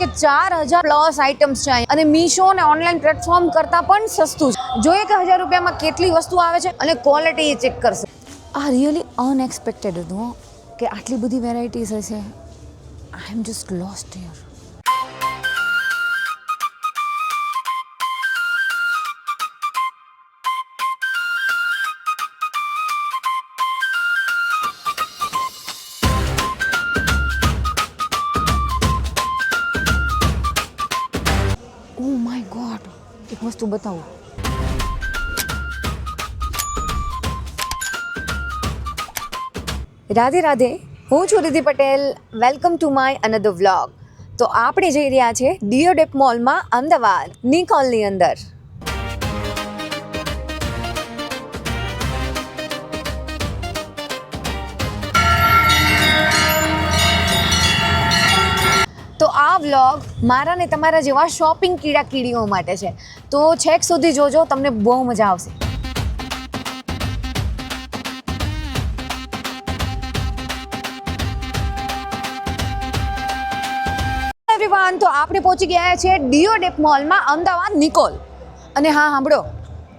કે 4000 plus items છે અને મીશો અને ઓનલાઈન પ્લેટફોર્મ કરતાં પણ સસ્તું છે. જોઈએ કે 1000 રૂપિયામાં કેટલી વસ્તુ આવે છે અને ક્વોલિટી ચેક કરશે. આ રિયલી અનએક્સપેક્ટેડ હતું કે આટલી બધી વેરાયટીઝ હશે. I am just lost here. Oh my God, એક વસ્તુ બતાવું. રાધે રાધે, હું છું Riddhi Patel. Welcome to my another vlog. તો આપણે જઈ રહ્યા છે ડીઓડેપ મોલમાં અમદાવાદ નિકોલની અંદર. તો આ વ્લોગ મારા ને તમારા જેવા શોપિંગ કીડા કીડીઓ માટે છે. તો છેક સુધી જોજો, તમને બહુ મજા આવશે. એવરીવન, તો આપણે પહોંચી ગયા છે ડીઓડેપ મોલમાં અમદાવાદ નિકોલ. અને હા સાંભળો,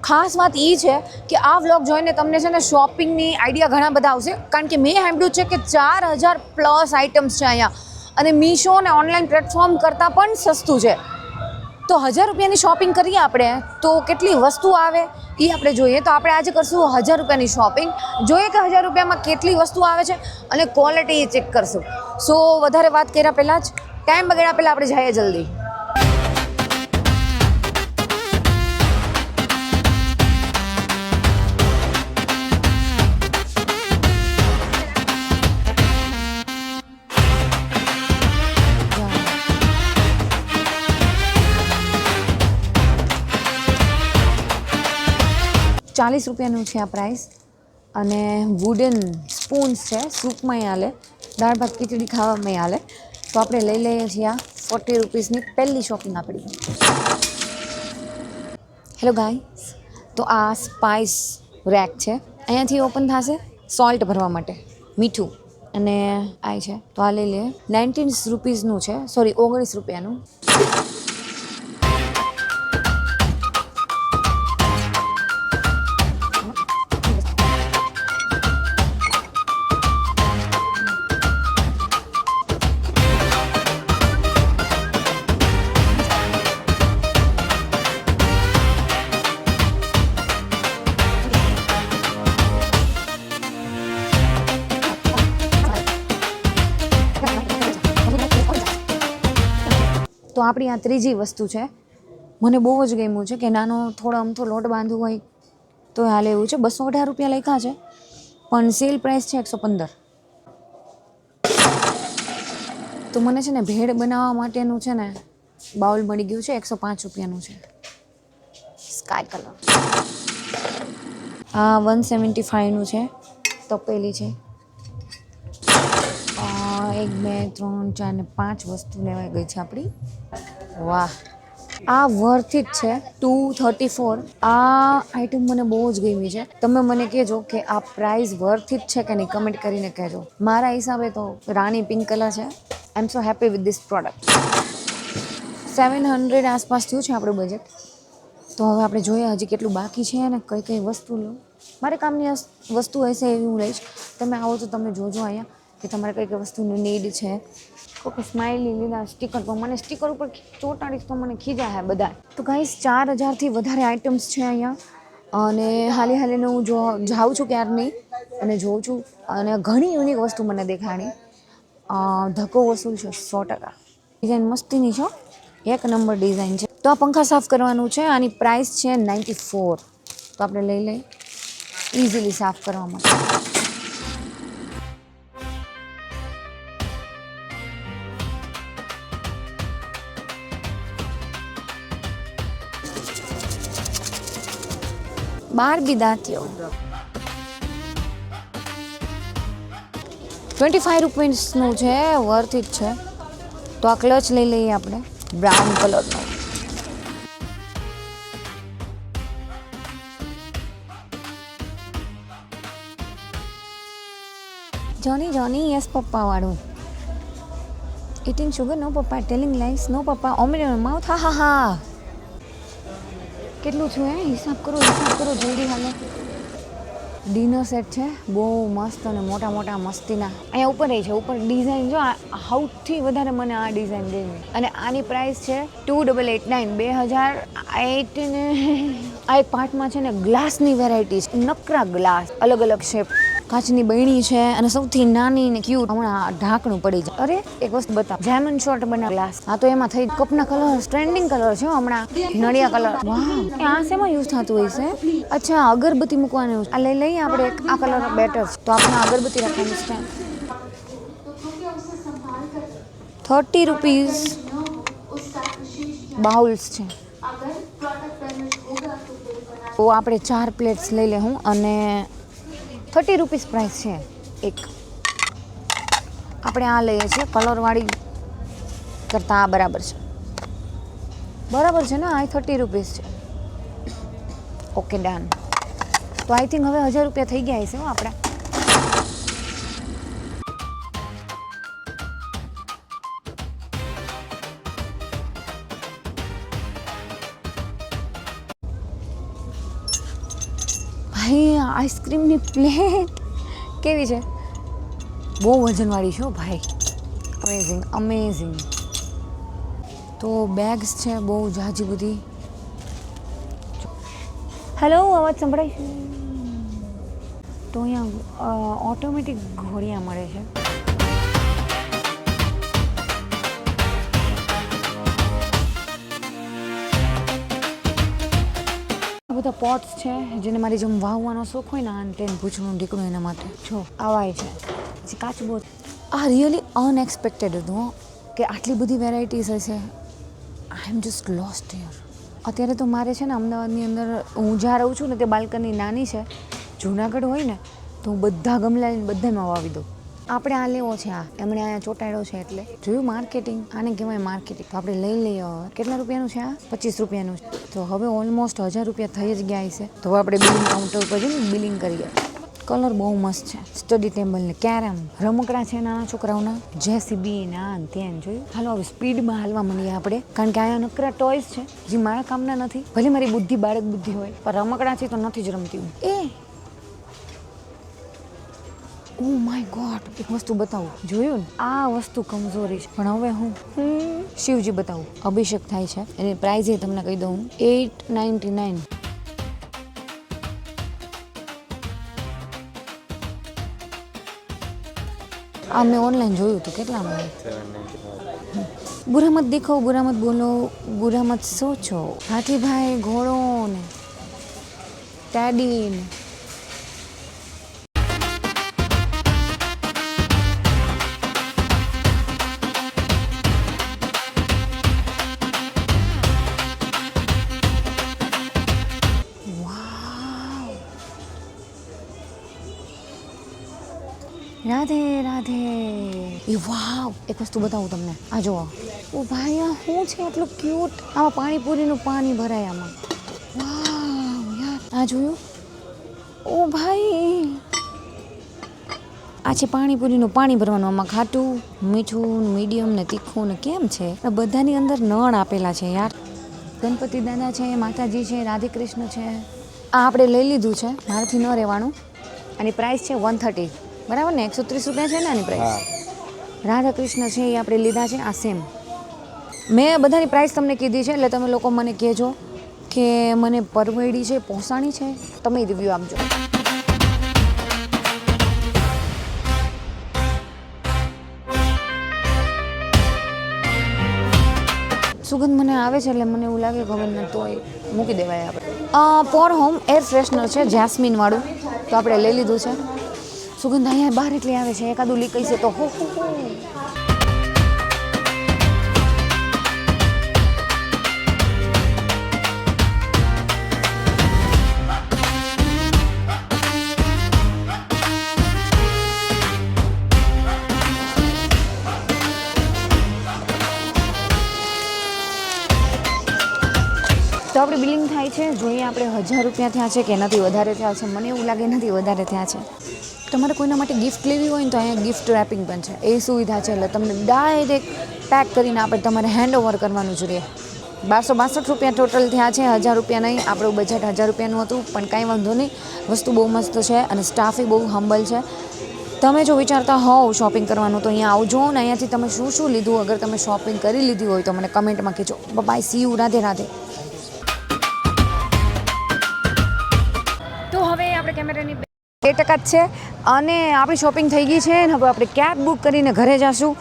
ખાસ વાત એ છે કે આ વ્લોગ જોઈને તમને છે ને શોપિંગની આઈડિયા ઘણા બધા આવશે. કારણ કે મેં સાંભળ્યું છે કે 4000 પ્લસ આઇટમ્સ છે અહીંયા અને મીશો અને ઓનલાઈન પ્લેટફોર્મ કરતાં પણ સસ્તું છે. તો 1000 રૂપિયાની શોપિંગ કરીએ આપણે તો કેટલી વસ્તુ આવે એ આપણે જોઈએ. તો આપણે આજે કરશું 1000 રૂપિયાની શોપિંગ. જોઈએ કે 1000 રૂપિયામાં કેટલી વસ્તુ આવે છે અને ક્વોલિટી ચેક કરશું. સો વધારે વાત કર્યા પહેલાં જ, ટાઈમ બગાડ્યા પહેલાં આપણે જઈએ જલ્દી. ₹40 છે આ પ્રાઇસ. અને વુડન સ્પૂન્સ છે, સૂપમાં આલે, દાળ ભાત ખીચડી ખાવામાં આલે. તો આપણે લઈ લઈએ છીએ આ ₹40ની પહેલી શોપિંગ આપણી. હેલો ગાઈસ, તો આ સ્પાઇસ રેક છે. અહીંયાથી ઓપન થશે સોલ્ટ ભરવા માટે, મીઠું. અને આ છે તો આ લઈ લઈએ. ₹19 છે, સોરી ₹19. તો આપણી આ ત્રીજી વસ્તુ છે. મને બહુ જ ગમ્યું છે કે નાનો થોડો અમથો લોટ બાંધવું હોય તો હાલે એવું છે. ₹218 લખ્યા છે પણ સેલ પ્રાઇસ છે 115. તો મને છે ને ભેળ બનાવવા માટેનું છે ને બાઉલ મળી ગયું છે, ₹105 છે. Sky colour. આ 175 છે. તપેલી છે. 1 2 3 4 ને 5 વસ્તુ લેવાઈ ગઈ છે આપણી. વાહ, આ વર્થ ઇટ છે. 234. આ આઈટમ મને બહુ જ ગમી છે. તમે મને કહેજો કે આ પ્રાઇસ વર્થ ઇટ છે કે નહીં, કમેન્ટ કરીને કહેજો. મારા હિસાબે તો રાણી પિંક કલર છે. I am so happy with this product. 700 આસપાસ થયું છે આપણું બજેટ. તો હવે આપણે જોઈએ હજી કેટલું બાકી છે અને કઈ કઈ વસ્તુ લઉં. મારે કામની વસ્તુ હશે એવી હું લઈશ. તમે આવો તો તમે જોજો અહીંયા કે તમારે કઈ કઈ વસ્તુની નીડ છે. કોઈ સ્માઇલી લીધા સ્ટીકર, તો મને સ્ટીકર ઉપર ચોંટાડીશ તો મને ખીજા હે બધા. તો ગાઈસ 4000થી વધારે આઇટમ્સ છે અહીંયા. અને હાલીને હું જાઉં છું ક્યારની અને જોઉં છું અને ઘણી યુનિક વસ્તુ મને દેખાણી. ધક્કો વસૂલ છે 100%. ડિઝાઇન મસ્તીની છે, એક નંબર ડિઝાઇન છે. તો આ પંખા સાફ કરવાનું છે. આની પ્રાઇસ છે 94. તો આપણે લઈ લઈએ ઇઝીલી સાફ કરવા માટે. બાર્બી દાંતિયો ₹25 છે, વર્થ ઇટ છે. તો આ ક્લચ લઈ લઈએ આપણે, બ્રાઉન કલરનો. જોની યસ પપ્પા વાળું. Eating sugar? No, Papa. Telling lies? No, Papa. Omit in my mouth? Ha ha ha. કેટલું છું હિસાબ કરો જલ્દી હાલો. ડિનર સેટ છે બહુ મસ્ત અને મોટા મોટા મસ્તીના. અહીંયા ઉપર છે, ઉપર ડિઝાઇન જો સૌથી વધારે મને આ ડિઝાઇન ગમી અને આની પ્રાઇસ છે 2889 2008. આ એક પાર્ટમાં છે ને ગ્લાસની વેરાયટી છે, નકરા ગ્લાસ અલગ અલગ શેપ, કાચની બહેણી છે અને સૌથી નાની ને ક્યુટ. હમણાં ઢાંકણું પડી જાય. અરે એક વસ્તુ બતાવ, જામન શોર્ટ બના ગ્લાસ. હા તો એમાં થઈ કપના કલર ટ્રેન્ડિંગ કલર છે હમણાં, નળિયા કલર. વાહ, આ શેમાં યુઝ થતું હોય છે? અચ્છા, અગરબત્તી મૂકવાનું. આ લઈએ આપણે એક આ કલર બેટર, તો આપણે અગરબત્તી રાખવાનું સ્ટેન્ડ 30 રૂપીસ. બાઉલ્સ છે તો આપણે 4 પ્લેટ્સ લઈ લે હું અને 30 રૂપીસ પ્રાઇસ છે એક. આપણે આ લઈએ છીએ કલરવાળી કરતાં આ બરાબર છે ને? આ 30 રૂપીસ છે. Okay done. તો આઈ થિંક હવે 1000 રૂપિયા થઈ ગયા હશે આપણા. ભાઈ આઈસ્ક્રીમની પ્લેટ કેવી છે? બહુ વજનવાળી છે ભાઈ. અમેઝિંગ. તો બેગ્સ છે બહુ જાજી બધી. હેલો, અવાજ સંભળાય છે? તો અહીંયા ઓટોમેટિક ઘોડિયા મળે છે. બધા પોટ્સ છે જેને મારી જેમ વાવવાનો શોખ હોય ને, આ તેને પૂછવાનું ઢીકણું એના માટે. જો આવાય છે પછી કાચું બહુ. આ રિયલી અનએક્સપેક્ટેડ હતું કે આટલી બધી વેરાયટીઝ હશે. I am just lost here. અત્યારે તો મારે છે ને અમદાવાદની અંદર હું જ્યાં રહું છું ને તે બાલ્કની નાની છે. જુનાગઢ હોય ને તો હું બધા ગમલા લઈને બધામાં વાવી દઉં. આપણે આ લેવો છે, આ એમણે અહીંયા ચોંટાડ્યો છે એટલે જોયું માર્કેટિંગ. આને કહેવાય માર્કેટિંગ. તો આપણે લઈ લઈએ. કેટલા રૂપિયાનું છે આ? 25 રૂપિયાનું છે. તો હવે ઓલમોસ્ટ 1000 રૂપિયા થઈ જ ગયા છે. તો હવે આપણે બિલિંગ કાઉન્ટર ઉપર જઈને બિલિંગ કરીએ. કલર બહુ મસ્ત છે. સ્ટડી ટેબલ ને કેરમ, રમકડા છે નાના છોકરાઓના, જેસીબી ને આ તેન જોયું. હાલો હવે સ્પીડમાં હાલવા માંડીએ આપણે, કારણ કે અહીંયા નકરા ટોયસ છે જે મારા કામના નથી. ભલે મારી બુદ્ધિ બાળક બુદ્ધિ હોય પણ રમકડાથી તો નથી જ રમતી હું. ઓ માય ગોડ, એક વસ્તુ બતાવું. જોયું ને, આ વસ્તુ કમજોરી છે પણ હવે હું શિવજી બતાવું. અભિષેક થાય છે. એની પ્રાઇઝ એ તમને કહી દઉં 899. આ મેં ઓનલાઈન જોયું હતું. કેટલામાં? બુરા મત દેખો, બુરા મત બોલો, બુરા મત સોચો. હાથીભાઈ, ઘોડો ને ટેડી ને રાધે રાધે. એ વાવ, એક વસ્તુ બતાવું તમને. આ જુઓ. ઓ ભાઈ, આ શું છે આટલું ક્યુટ? આમાં પાણીપુરીનું પાણી ભરાય આમાં. વાવ યાર, આ જોયું? ઓ ભાઈ, આ છે પાણીપુરીનું પાણી ભરવાનું. આમાં ખાટું, મીઠું, મીડિયમ ને તીખું ને કેમ છે. બધાની અંદર નળ આપેલા છે યાર. ગણપતિ દાદા છે, માતાજી છે, રાધે કૃષ્ણ છે. આ આપણે લઈ લીધું છે, મારાથી ન રહેવાનું. આની પ્રાઇસ છે 130. બરાબર ને? 130 રૂપિયા છે ને આની પ્રાઇસ. રાધા કૃષ્ણ છે એ આપણે લીધા છે. આ સેમ મેં બધાની પ્રાઇસ તમને કીધી છે, એટલે તમે લોકો મને કહેજો કે મને પરવડી છે, પોસાણી છે. તમે રિવ્યૂ આપજો. સુગંધ મને આવે છે એટલે મને એવું લાગે કે હવે ન તો મૂકી દેવાય આપણે. પોર હોમ એર ફ્રેશનર છે જેસ્મિન વાળું, તો આપણે લઈ લીધું છે. સુગંધ અહીંયા બહાર એટલી આવે છે, એકાદું લીકઈ છે તો હો. તો આપણે બિલિંગ થાય છે. જોઈએ આપણે 1000 રૂપિયા થયા છે કે નથી વધારે થયા છે. મને એવું લાગે નથી વધારે થયા છે, તમારે કોઈના માટે ગિફ્ટ લેવી હોય ને તો અહીંયા ગિફ્ટ રેપિંગ પણ છે, એ સુવિધા છે. એટલે તમને ડાયરેક્ટ પેક કરીને આપણે તમારે હેન્ડ ઓવર કરવાનું જ રહે. 1262 રૂપિયા ટોટલ થયા છે, 1000 રૂપિયા નહીં. આપણું બજેટ 1000 રૂપિયાનું હતું, પણ કાંઈ વાંધો નહીં, વસ્તુ બહુ મસ્ત છે અને સ્ટાફે બહુ હમ્બલ છે. તમે જો વિચારતા હોવ શોપિંગ કરવાનું તો અહીંયા આવજો ને અહીંયાથી તમે શું શું લીધું, અગર તમે શોપિંગ કરી લીધી હોય તો મને કમેન્ટમાં કહેજો. Bye, see you, Radhe Radhe. તો હવે આપણે કેમેરાની 2% જ છે અને આપણી શોપિંગ થઈ ગઈ છે ને હવે આપણે કેબ બુક કરીને ઘરે જઈશું.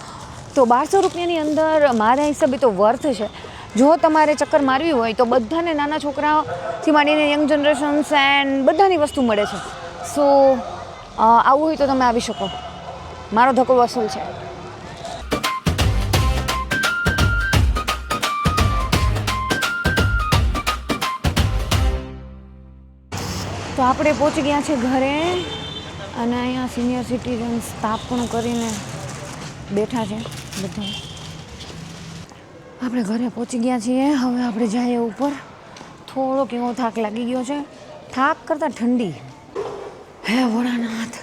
તો 1200 રૂપિયાની અંદર મારા હિસાબે તો વર્થ છે. જો તમારે ચક્કર મારવી હોય તો બધાને, નાના છોકરાઓથી માંડીને યંગ જનરેશન્સ એન્ડ બધાની વસ્તુ મળે છે. સો આવું હોય તો તમે આવી શકો, મારો ધક્કો વસૂલ છે. તો આપણે પહોંચી ગયા છે ઘરે અને અહીંયા સિનિયર સિટીઝન સ્થાપન કરીને બેઠા છે બધા. આપણે ઘરે પહોંચી ગયા છીએ. હવે આપણે જઈએ ઉપર. થોડોક એવો થાક લાગી ગયો છે, થાક કરતાં ઠંડી. હે ભોળાનાથ.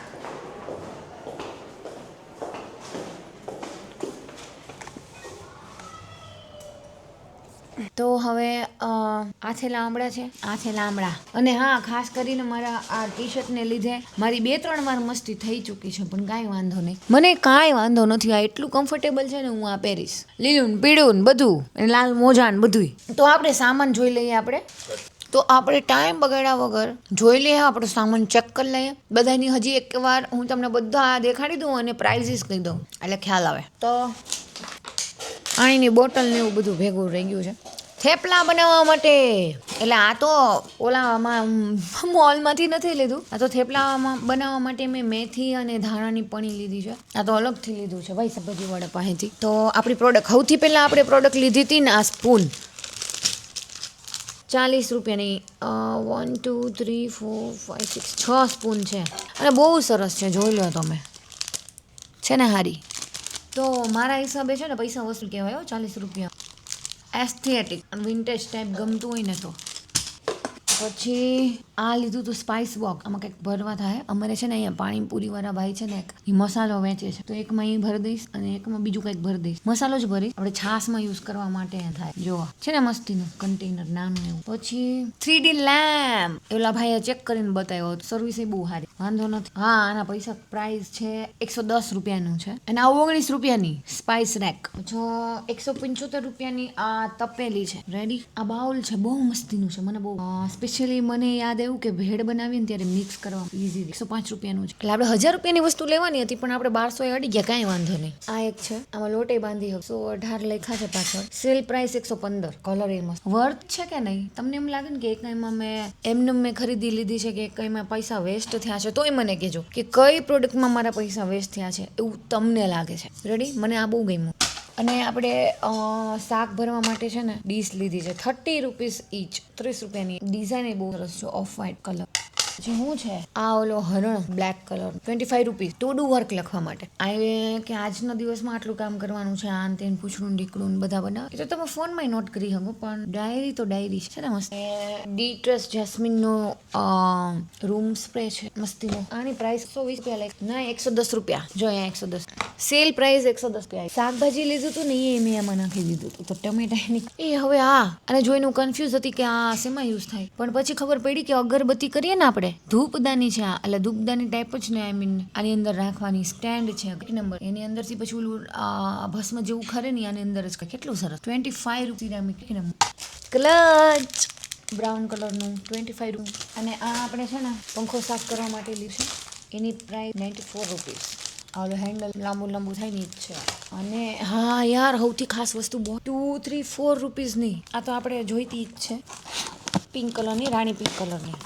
તો હવે આ છે લામડા છે, આ છે લામડા. અને હા, ખાસ કરીને મારા આ ટી શર્ટને લીધે મારી 2-3 વાર મસ્તી થઈ ચૂકી છે, પણ કાંઈ વાંધો નહીં, મને કાંઈ વાંધો નથી. આ એટલું કમ્ફર્ટેબલ છે ને, હું આ પહેરીશ. લીલું ને પીળું ને બધું, અને લાલ મોજા ને બધું. તો આપણે સામાન જોઈ લઈએ. તો આપણે ટાઈમ બગાડ્યા વગર જોઈ લઈએ, આપણો સામાન ચેક કરી લઈએ બધાની. હજી એક વાર હું તમને બધા દેખાડી દઉં અને પ્રાઇઝીસ કહી દઉં એટલે ખ્યાલ આવે. તો પાણીની બોટલ ને એવું બધું ભેગું રહી ગયું છે. થેપલા બનાવવા માટે, એટલે આ તો ઓલામાં મોલમાંથી નથી લીધું. આ તો થેપલામાં બનાવવા માટે મેં મેથી અને ધાણાની પણી લીધી છે. આ તો અલગથી લીધું છે ભાઈ સબ્જીવાળા પાસેથી. તો આપણી પ્રોડક્ટ, સૌથી પહેલાં આપણે પ્રોડક્ટ લીધી હતી ને, આ સ્પૂન 40 રૂપિયાની. 1 2 3 4 5 6 સ્પૂન છે અને બહુ સરસ છે, જોઈ લો તમે, છે ને હારી. તો મારા હિસાબે છે ને પૈસા વસૂલ કહેવાય. 40 રૂપિયા. એસ્થેટિક અને વિન્ટેજ ટાઈપ ગમતું હોય ને તો. પછી આ લીધું હતું સ્પાઇસ બોક્સ. આમાં કંઈક ભરવા થાય. અમારે છે ને અહીંયા પાણીપુરીવાળા ભાઈ છે ને, એ મસાલો વેચે છે, તો એકમાં એ ભરી દઈશ અને એકમાં બીજું કંઈક ભરી દઈશ. મસાલો જ ભરીશ, આપણે છાશમાં યુઝ કરવા માટે થાય. જોવા છે ને મસ્તીનું કન્ટેનર નાનું એવું. પછી 3D લેમ્પ એલા ભાઈએ ચેક કરીને બતાવ્યો હતો, સર્વિસ એ બહુ સારી, વાંધો નથી. હા, આના પૈસા પ્રાઇસ છે 110 રૂપિયાનું છે અને આ 19 રૂપિયાની સ્પાઇસ રેક. જો 175 રૂપિયાની આ તપેલી છે રેડી. આ બાઉલ છે, બહુ મસ્તીનું છે, મને બહુ સ્પેશિયલી મને યાદ આવ્યું કે ભેળ બનાવીએ ને ત્યારે મિક્સ કરવા ઇઝી. 105 રૂપિયાનું છે. એટલે આપણે 1000 રૂપિયાની વસ્તુ લેવાની હતી, પણ આપણે 1200 અડી ગયા, કાંઈ વાંધો નહીં. આ એક છે, આમાં લોટે બાંધી 118 લખ્યા છે પાછળ. Sale price 115. કલર એ મસ્ત. વર્થ છે કે નહીં? તમને એમ લાગે ને કે એકમાં મેં ખરીદી લીધી છે કે કંઈમાં પૈસા વેસ્ટ થયા છે, તોય મને કહેજો કે કઈ પ્રોડક્ટમાં મારા પૈસા વેસ્ટ થયા છે, એવું તમને લાગે છે. રેડી? મને આ બહુ ગમ્યું. અને આપણે શાક ભરવા માટે છે ને ડીશ લીધી છે, 30 રૂપીસ ઈચ. 30 રૂપિયાની. ડિઝાઇન એ બહુ સરસ છે, ઓફ વ્હાઇટ કલર. પછી શું છે આ ઓલો હરણ black colour, 25 rupees. To do work લખવા માટે. આ કે આજના દિવસમાં આટલું કામ કરવાનું છે, આન તેન પૂછડું ઢીકડું બધા બનાવ. એ તો તમે ફોનમાં નોટ કરી શકો, પણ ડાયરી તો ડાયરી છે ને મસ્ત. ડીટ્રસ જેસ્મિનનો રૂમ સ્પ્રે છે મસ્તીનો. આની પ્રાઇસ 120 રૂપિયા લાગે ના, 110 રૂપિયા. જો અહીંયા 110. સેલ પ્રાઇસ 110 રૂપિયા. શાકભાજી લીધું હતું ને, એ મેં આમાં નાખી દીધું હતું. તો ટમેટાની એ હવે અને જોઈને હું કન્ફ્યુઝ હતી કે આ શેમાં યુઝ થાય, પણ પછી ખબર પડી કે અગરબત્તી કરીએ ને આપણે, ધૂપદાની છે આ, એટલે ધૂપદાની ટાઈપ જ ને. આઈ મીન આની અંદર રાખવાની સ્ટેન્ડ છે, એક નંબર. એની અંદરથી પછી ઓલું ભસ્મ જેવું ખરે ને, આની અંદર જ. કેટલું સરસ. 25 રૂપિયા. ક્લચ બ્રાઉન કલરનું 25 રૂપિયા. અને આ આપણે છે ને પંખો સાફ કરવા માટે લીધું છે, એની પ્રાઇસ 94 રૂપીસ. ઓલું હેન્ડલ લાંબુ થાય ને જ છે. અને હા યાર, સૌથી ખાસ વસ્તુ 2 3 4 રૂપીસની. આ તો આપણે જોઈતી જ છે, પિંક કલરની, રાણી પિંક કલરની.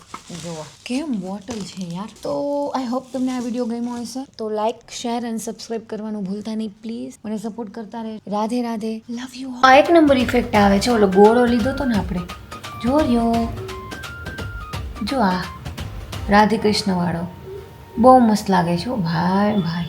જોવો કેમ બોટલ છે યાર. તો આઈ હોપ તમને આ વિડીયો ગમ્યો હશે. તો લાઈક, શેર અને સબસ્ક્રાઈબ કરવાનું ભૂલતા નહીં પ્લીઝ. મને સપોર્ટ કરતા રહે. Radhe Radhe, love you. આ એક નંબર ઇફેક્ટ આવે છે. ઓલો ગોળો લીધો તો ને આપણે, જો આ રાધે કૃષ્ણ વાળો બહુ મસ્ત લાગે છે ભાઈ.